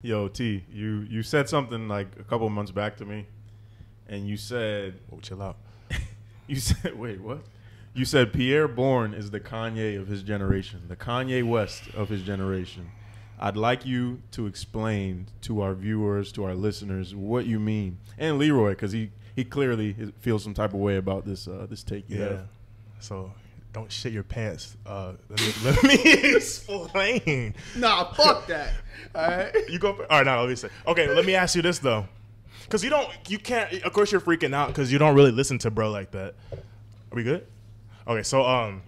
Yo, T, you said something like a couple months back to me, and you said, Oh, chill out. you said, wait, what? You said Pierre Bourne is the Kanye of his generation, the Kanye West of his generation. I'd like you to explain to our viewers, to our listeners, what you mean, and Leroy, because he clearly feels some type of way about this take you have. So don't shit your pants. Let me explain. Nah, fuck that. All right. You go. All right, now let me say. Okay, let me ask you this though, because you can't. Of course, you're freaking out because you don't really listen to bro like that. Are we good? Okay, so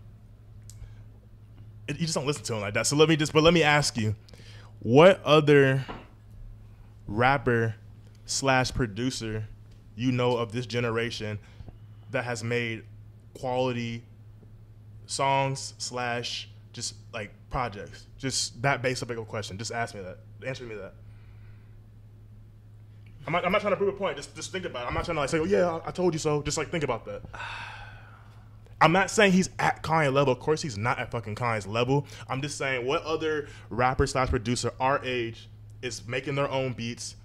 you just don't listen to him like that. So let me ask you, what other rapper / producer you know of this generation that has made quality songs / just like projects? Just that basic of a question. Just ask me that. Answer me that. I'm not trying to prove a point. Just think about it. I'm not trying to like say, oh yeah, I told you so. Just like think about that. I'm not saying he's at Kanye level. Of course, he's not at fucking Kanye's level. I'm just saying what other rapper / producer our age is making their own beats,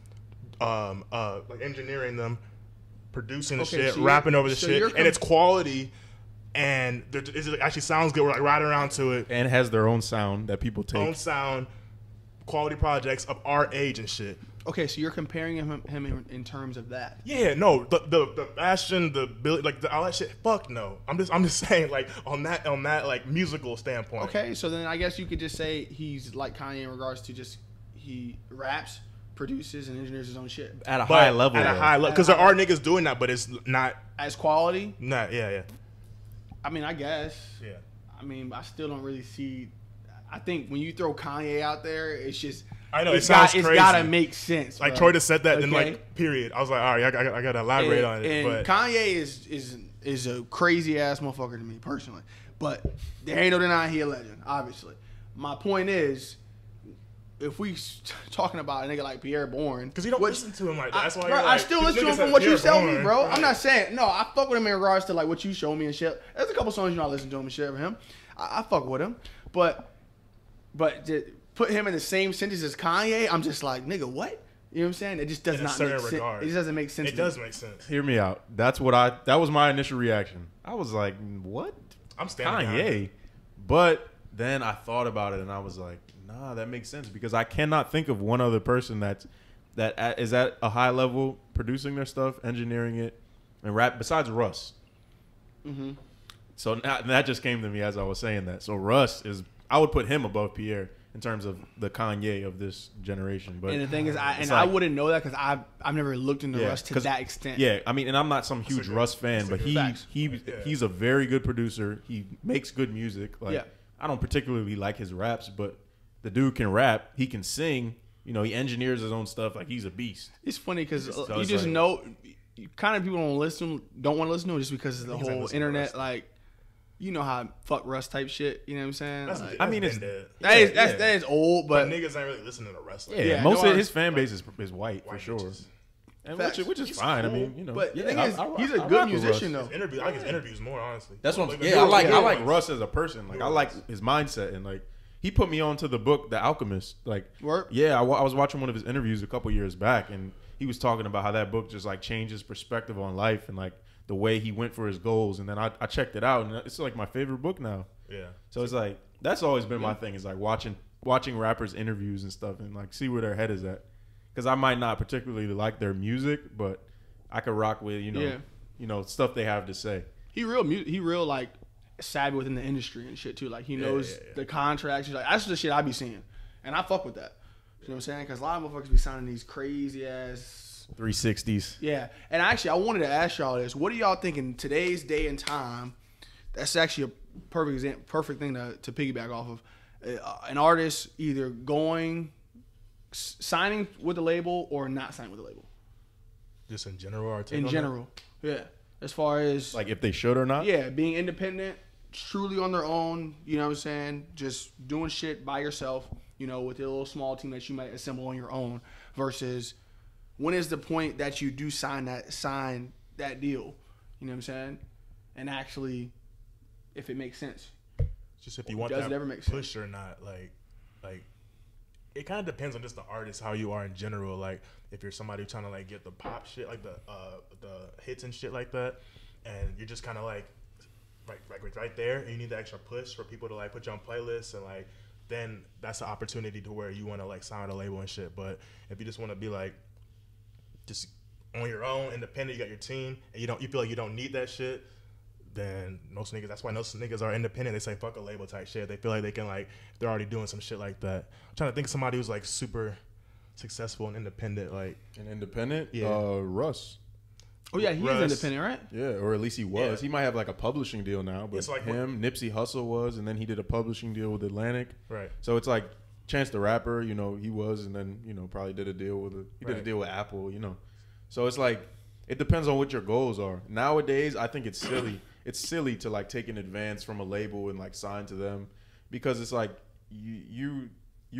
like engineering them, producing the shit, rapping over the shit, and it's quality, and it actually sounds good. We're like riding around to it, and has their own sound that people take. Own sound, quality projects of our age and shit. Okay, so you're comparing him in terms of that. Yeah, no, the fashion, the Billy, like all that shit. Fuck no. I'm just saying like on that like musical standpoint. Okay, so then I guess you could just say he's like Kanye in regards to just he raps, produces, and engineers his own shit At a high level. At a high level, because there are niggas doing that, but it's not as quality. Not yeah. I mean, I guess. Yeah. I mean, I still don't really see. I think when you throw Kanye out there, it's just. I know it sounds crazy. It's gotta make sense. Like bro. Troy just said that, then like period. I was like, all right, I gotta elaborate on it. And but Kanye is a crazy ass motherfucker to me personally. But there ain't no denying he a legend, obviously. My point is, if we talking about a nigga like Pierre Bourne, because you don't listen to him like that. That's why bro, like, I still listen to him from what you tell me, bro. Right. I'm not saying no. I fuck with him in regards to like what you show me and shit. There's a couple songs I listen to him and shit with him. I fuck with him, but to put him in the same sentence as Kanye, I'm just like, nigga, what? You know what I'm saying? It just does not make sense. It just doesn't make sense. It does make sense. Hear me out. That was my initial reaction. I was like, what? I'm standing Kanye. But then I thought about it and I was like, nah, that makes sense because I cannot think of one other person that is at a high level producing their stuff, engineering it, and rap besides Russ. Mm-hmm. So that just came to me as I was saying that. So Russ I would put him above Pierre in terms of the Kanye of this generation. But and the thing is, I wouldn't know that because I've never looked into Russ to that extent. Yeah, I mean, and I'm not some huge Russ fan, but he's a very good producer. He makes good music. Like I don't particularly like his raps, but the dude can rap. He can sing. You know, he engineers his own stuff. Like he's a beast. It's funny because you just know, kind of people don't want to listen to him just because of the whole internet like. You know how fuck Russ type shit. You know what I'm saying? Like, I mean, that is old, but niggas ain't really listening to Russ. Like yeah, most of his fan base is white for sure, and which is fine. Cool. I mean, you know, but the thing is, he's a good musician though. I like his interviews more honestly. That's what. I like Russ as a person. Like I like his mindset and like he put me on to the book The Alchemist. Like I was watching one of his interviews a couple years back, and he was talking about how that book just like changed his perspective on life and like. The way he went for his goals, and then I checked it out, and it's like my favorite book now. Yeah. So it's like that's always been my thing is like watching rappers' interviews and stuff, and like see where their head is at. Because I might not particularly like their music, but I could rock with you know stuff they have to say. He real like savvy within the industry and shit too. Like he knows the contracts. He's like that's the shit I be seeing, and I fuck with that. You know what I'm saying? Because a lot of motherfuckers be signing these crazy ass. 360s. Yeah. And actually, I wanted to ask y'all this. What do y'all think in today's day and time? That's actually a perfect thing to piggyback off of. An artist either signing with the label or not signing with the label. Just in general? Or in general. Yeah. As far as... Like if they should or not? Yeah. Being independent, truly on their own. You know what I'm saying? Just doing shit by yourself, you know, with a little small team that you might assemble on your own versus... When is the point that you do sign that deal? You know what I'm saying? And actually, if it makes sense. Just if you want does that it ever make push sense? or not, like it kind of depends on just the artist, how you are in general. Like if you're somebody trying to like get the pop shit, like the hits and shit like that, and you're just kind of like right there, and you need the extra push for people to like put you on playlists, and like then that's the opportunity to where you want to like sign a label and shit. But if you just want to be like just on your own, independent, you got your team, and you feel like you don't need that shit, then most niggas, that's why most niggas are independent. They say fuck a label type shit. They feel like they can like, they're already doing some shit like that. I'm trying to think of somebody who's like super successful and independent. Like An independent? Yeah. Russ. Oh yeah, he Russ. is independent, right? Yeah, or at least he was. Yeah. He might have like a publishing deal now, but It's like him, Nipsey Hussle was, and then he did a publishing deal with Atlantic. right. So it's like Chance the Rapper, you know, he was, and then, you know, probably did a deal with he did a Right. deal with Apple, you know. So it's like, it depends on what your goals are. Nowadays, I think it's silly. It's silly to like take an advance from a label and like sign to them, because it's like you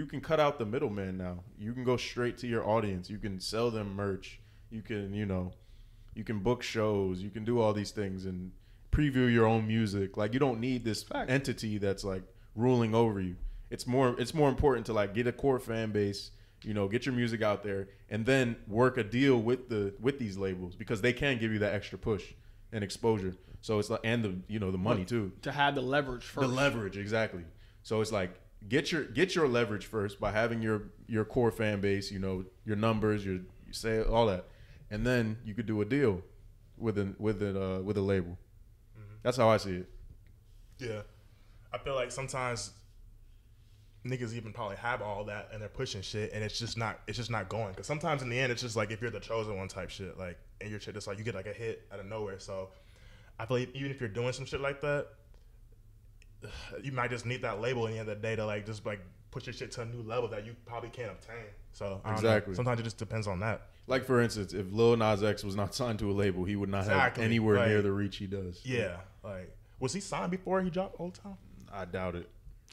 can cut out the middleman now. You can go straight to your audience. You can sell them merch. You can, you know, you can book shows. You can do all these things and preview your own music. Like you don't need this entity that's like ruling over you. It's more important to like get a core fan base, you know, get your music out there, and then work a deal with these labels, because they can give you that extra push and exposure. So it's like, and the, you know, the money too. To have the leverage first. The leverage, exactly. So it's like get your leverage first by having your core fan base, you know, your numbers, your sale, all that, and then you could do a deal with a label. Mm-hmm. That's how I see it. Yeah. I feel like sometimes niggas even probably have all that and they're pushing shit, and it's just not going. Because sometimes in the end, it's just like if you're the chosen one type shit, like, and your shit just like you get like a hit out of nowhere. So I feel like even if you're doing some shit like that, you might just need that label at the end of the day to like just like push your shit to a new level that you probably can't obtain. So I don't know. Sometimes it just depends on that. Like for instance, if Lil Nas X was not signed to a label, he would not have anywhere like, near the reach he does. Yeah, like was he signed before he dropped Old Town? I doubt it.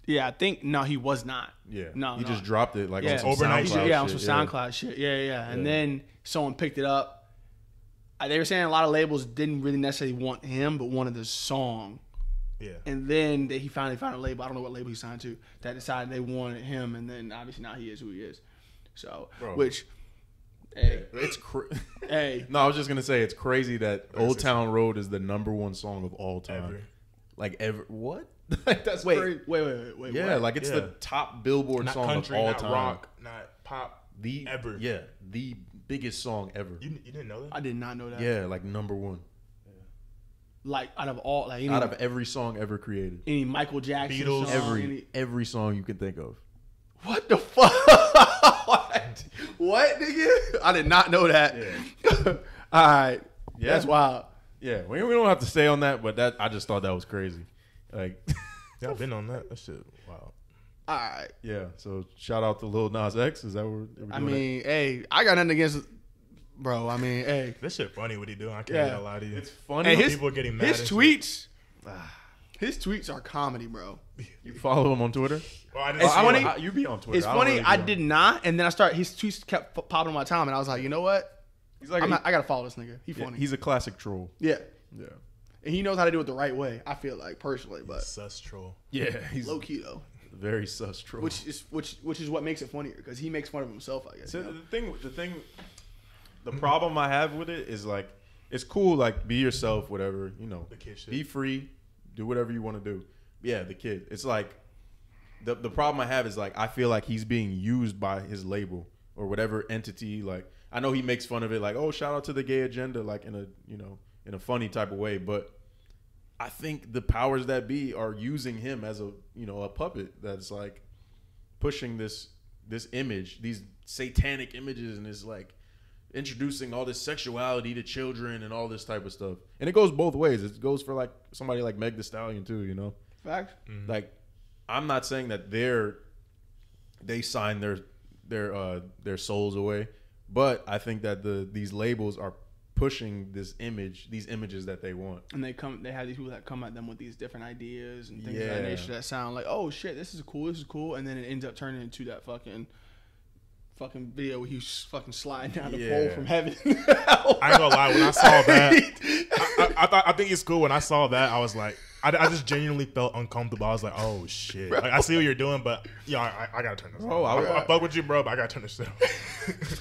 Yeah, I think no, he was not. Yeah, No, he no. just dropped it like Yeah, on some overnight SoundCloud shit. Yeah, on some shit, SoundCloud shit. Yeah. And then someone picked it up. They were saying a lot of labels didn't really necessarily want him, but wanted the song. Yeah. And then he finally found a label. I don't know what label he signed to, that decided they wanted him. And then obviously now he is who he is. So, Bro. which, hey, It's hey. No, I was just gonna say it's crazy that Old Town Road is the #1 song of all time. Ever. Like ever, what? That's Wait, crazy. wait. Yeah, what? like it's the top Billboard Not song country, of all not time. rock, not pop. Ever. Yeah, the biggest song ever. You didn't know that? I did not know that. Yeah, like #1 Like out of all, like out of every song ever created. any Michael Jackson Beatles, song, Every song you can think of. What the fuck? What, nigga? I did not know that. Yeah. All right. Yeah. That's wild. Yeah, we don't have to stay on that, but I just thought that was crazy. Like, Yeah, I've been on that. That shit, wow. All right. yeah. So shout out to Lil Nas X. Is that what we're doing? I mean, hey, I got nothing against, bro. I mean, hey, This shit funny what he doing. I can't Yeah. even lie to you. it's funny. hey, his people getting mad his and tweets, his tweets are comedy, bro. You follow him on Twitter? Well, I It's didn't see funny. it. You be on Twitter. It's I don't funny. really be I on- did not, and then his tweets kept popping on my time, and I was like, you know what? He's like I gotta follow this nigga. He funny. he's a classic troll. Yeah, Yeah. and he knows how to do it the right way. I feel like personally, but Sus troll. Yeah, he's low key though, very sus troll. which is what makes it funnier because he makes fun of himself. I guess. So you know? the problem I have with it is like, it's cool, like be yourself, whatever, you know, The kid shit. be free, do whatever you want to do. Yeah, the kid. It's like the problem I have is like I feel like he's being used by his label or whatever entity. Like I know he makes fun of it, like, oh, shout out to the gay agenda, like in a funny type of way, but I think the powers that be are using him as a puppet that's like pushing this image, these satanic images, and is like introducing all this sexuality to children and all this type of stuff. And it goes both ways. It goes for like somebody like Meg Thee Stallion too, you know? Fact. Like I'm not saying that they sign their souls away, but I think that these labels are pushing these images that they want. And they have these people that come at them with these different ideas and things of Yeah. that nature that sound like, oh shit, this is cool, and then it ends up turning into that fucking video where he's fucking sliding down the pole from heaven. I ain't gonna lie, when I saw that, I think it's cool. When I saw that, I was like, I just genuinely felt uncomfortable. I was like, oh shit. Like, I see what you're doing, but I gotta turn this. Bro, off. I fuck with you, bro, but I gotta turn this off.